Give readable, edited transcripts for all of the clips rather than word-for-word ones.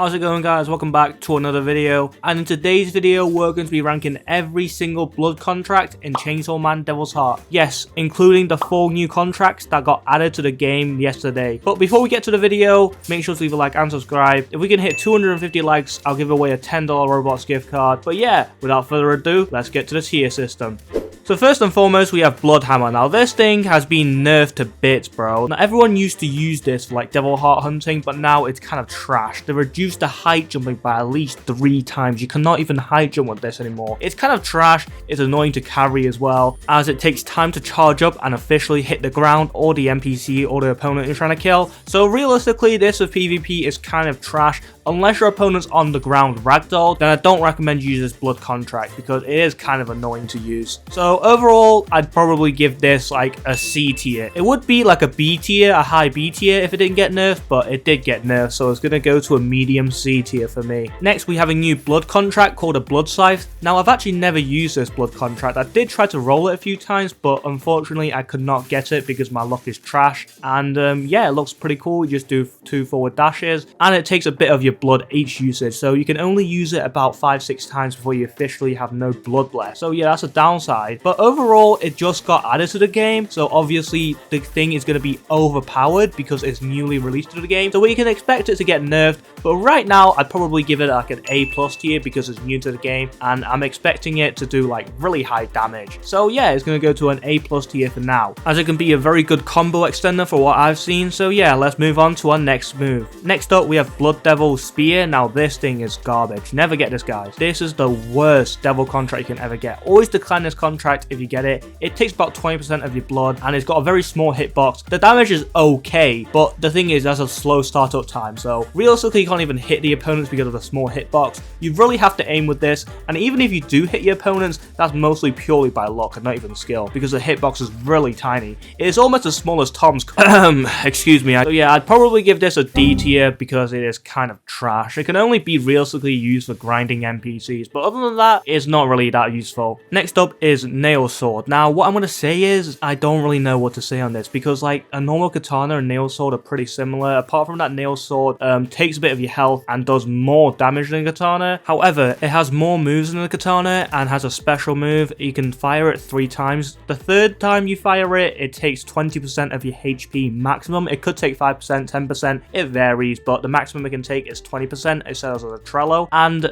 How's it going, guys? Welcome back to another video, and in today's video we're going to be ranking every single blood contract in Chainsaw Man Devil's Heart. Yes, including the 4 new contracts that got added to the game yesterday. But before we get to the video, make sure to leave a like and subscribe. If we can hit 250 likes, I'll give away a $10 Roblox gift card. But yeah, without further ado, let's get to the tier system. So first and foremost, we have Bloodhammer. Now this thing has been nerfed to bits, bro. Now everyone used to use this for like devil heart hunting, but now it's kind of trash. They reduced the height jumping by at least 3 times. You cannot even height jump with this anymore. It's kind of trash. It's annoying to carry as well, as it takes time to charge up and officially hit the ground or the NPC or the opponent you're trying to kill. So realistically, this with PvP is kind of trash. Unless your opponent's on the ground ragdoll, then I don't recommend you use this blood contract because it is kind of annoying to use. So overall, I'd probably give this like a C tier. It would be like a B tier, a high B tier if it didn't get nerfed, but it did get nerfed, so it's going to go to a medium C tier for me. Next, we have a new blood contract called a blood scythe. Now, I've actually never used this blood contract. I did try to roll it a few times, but unfortunately, I could not get it because my luck is trash. And yeah, it looks pretty cool. You just do 2 forward dashes, and it takes a bit of your blood each usage, so you can only use it about 5-6 times before you officially have no blood left. So yeah, that's a downside, but overall it just got added to the game, so obviously the thing is going to be overpowered because it's newly released to the game, so we can expect it to get nerfed. But right now I'd probably give it like an A+ tier because it's new to the game, and I'm expecting it to do like really high damage. So yeah, it's going to go to an A+ tier for now, as it can be a very good combo extender for what I've seen. So yeah, let's move on to our next move. Next up, we have Blood Devil Spear. Now this thing is garbage. Never get this, guys. This is the worst devil contract you can ever get. Always decline this contract if you get it. It takes about 20% of your blood, and it's got a very small hitbox. The damage is okay, but the thing is, there's a slow startup time, so realistically you can't even hit the opponents because of the small hitbox. You really have to aim with this, and even if you do hit your opponents, that's mostly purely by luck and not even skill, because the hitbox is really tiny. It is almost as small as Tom's excuse me. So yeah, I'd probably give this a D tier because it is kind of trash. It can only be realistically used for grinding NPCs, but other than that, it's not really that useful. Next up is Nail Sword. Now, what I'm going to say is, I don't really know what to say on this, because like a normal katana and Nail Sword are pretty similar, apart from that Nail Sword takes a bit of your health and does more damage than a katana. However, it has more moves than a katana and has a special move. You can fire it 3 times. The 3rd time you fire it, it takes 20% of your HP maximum. It could take 5%, 10%, it varies, but the maximum it can take is 20%. It sells as a Trello, and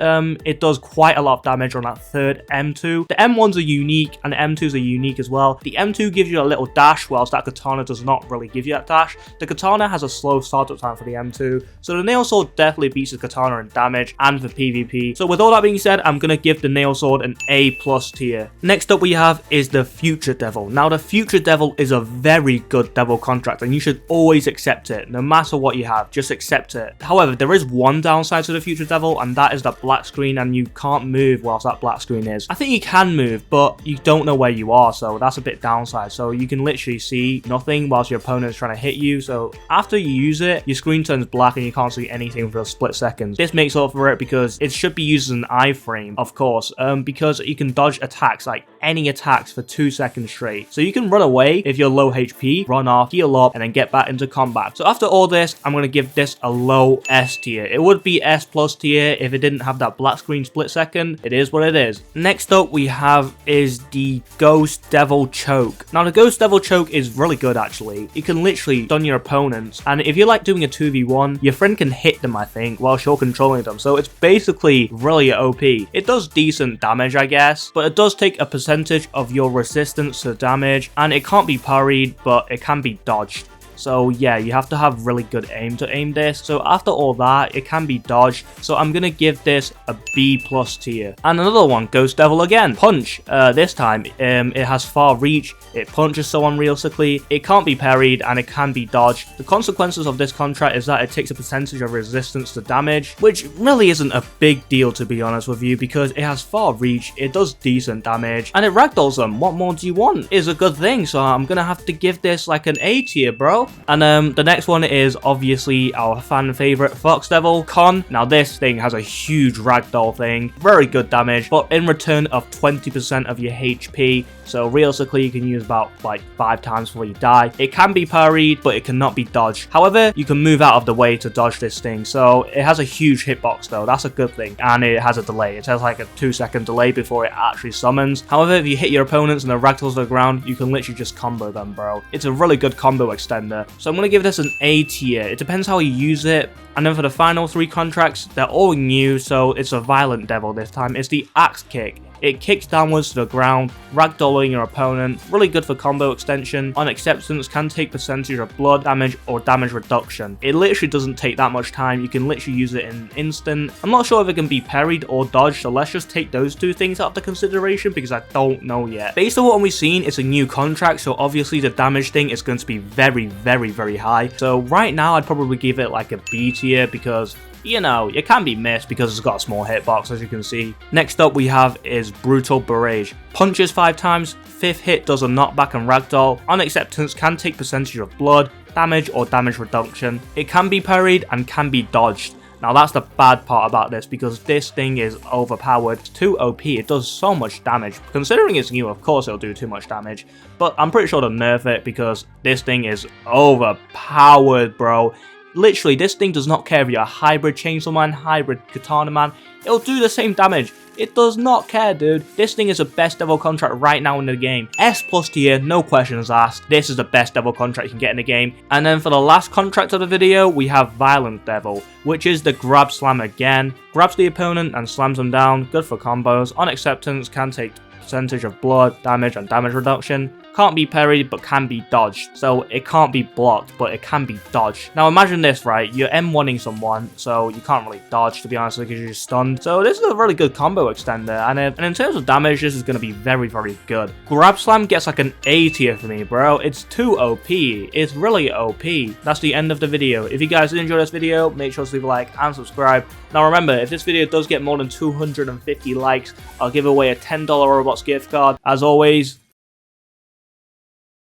it does quite a lot of damage on that 3rd M2. The M1s are unique, and the M2s are unique as well. The M2 gives you a little dash, whilst that katana does not really give you that dash. The katana has a slow startup time for the M2, so the Nail Sword definitely beats the katana in damage and for PvP. So with all that being said, I'm going to give the Nail Sword an A+ tier. Next up we have is the Future Devil. Now the Future Devil is a very good devil contract, and you should always accept it. No matter what you have, just accept it. However, there is one downside to the Future Devil, and that is that black screen, and you can't move whilst that black screen is. I think you can move, but you don't know where you are, so that's a bit downside. So you can literally see nothing whilst your opponent is trying to hit you, so after you use it, your screen turns black and you can't see anything for a split second. This makes up for it because it should be used as an iframe, of course, because you can dodge attacks, like any attacks, for 2 seconds straight. So you can run away if you're low HP, run off, heal up, and then get back into combat. So after all this, I'm going to give this a low S tier. It would be S+ tier if it didn't have that black screen split second. It is what it is. Next up we have is the Ghost Devil Choke. Now the Ghost Devil Choke is really good actually. You can literally stun your opponents, and if you're like doing a 2v1, your friend can hit them, I think, whilst you're controlling them. So it's basically really OP. It does decent damage, I guess, but it does take a percentage of your resistance to damage, and it can't be parried, but it can be dodged. So yeah, you have to have really good aim to aim this. So after all that, it can be dodged. So I'm going to give this a B+ tier. And another one, Ghost Devil again. Punch. This time, it has far reach. It punches someone realistically. It can't be parried, and it can be dodged. The consequences of this contract is that it takes a percentage of resistance to damage, which really isn't a big deal, to be honest with you, because it has far reach, it does decent damage, and it ragdolls them. What more do you want? It's a good thing, so I'm going to have to give this like an A tier, bro. well. And the next one is obviously our fan favorite Fox Devil Con. Now this thing has a huge ragdoll thing, very good damage, but in return of 20% of your HP. So realistically, you can use about like 5 times before you die. It can be parried, but it cannot be dodged. However, you can move out of the way to dodge this thing. So it has a huge hitbox though. That's a good thing. And it has a delay. It has like a 2-second delay before it actually summons. However, if you hit your opponents and the ragdolls to the ground, you can literally just combo them, bro. It's a really good combo extender. So I'm going to give this an A tier. It depends how you use it. And then for the final 3 contracts, they're all new, so it's a violent devil this time. It's the Axe Kick. It kicks downwards to the ground, ragdolling your opponent. Really good for combo extension. On acceptance, can take percentage of blood damage or damage reduction. It literally doesn't take that much time. You can literally use it in an instant. I'm not sure if it can be parried or dodged, so let's just take those 2 things out of consideration because I don't know yet. Based on what we've seen, it's a new contract, so obviously the damage thing is going to be very, very, very high. So right now, I'd probably give it like a B tier because, you know, it can be missed because it's got a small hitbox, as you can see. Next up we have is Brutal Barrage. Punches 5 times, 5th hit does a knockback and ragdoll. On acceptance, can take percentage of blood, damage or damage reduction. It can be parried and can be dodged. Now that's the bad part about this because this thing is overpowered. It's too OP, it does so much damage. Considering it's new, of course it'll do too much damage, but I'm pretty sure they'll nerf it because this thing is overpowered, bro. Literally, this thing does not care if you're a hybrid Chainsaw Man, hybrid Katana Man. It'll do the same damage. It does not care, dude. This thing is the best devil contract right now in the game. S+ tier, no questions asked. This is the best devil contract you can get in the game. And then for the last contract of the video, we have Violent Devil, which is the grab slam again. Grabs the opponent and slams them down. Good for combos. On acceptance, can take percentage of blood, damage, and damage reduction. Can't be parried, but can be dodged. So it can't be blocked, but it can be dodged. Now imagine this, right? You're M1ing someone, so you can't really dodge, to be honest, because you're stunned. So this is a really good combo extender, and in terms of damage, this is going to be very, very good. Grab Slam gets like an A tier for me, bro. It's too OP. It's really OP. That's the end of the video. If you guys did enjoy this video, make sure to leave a like and subscribe. Now remember, if this video does get more than 250 likes, I'll give away a $10 Roblox gift card. As always,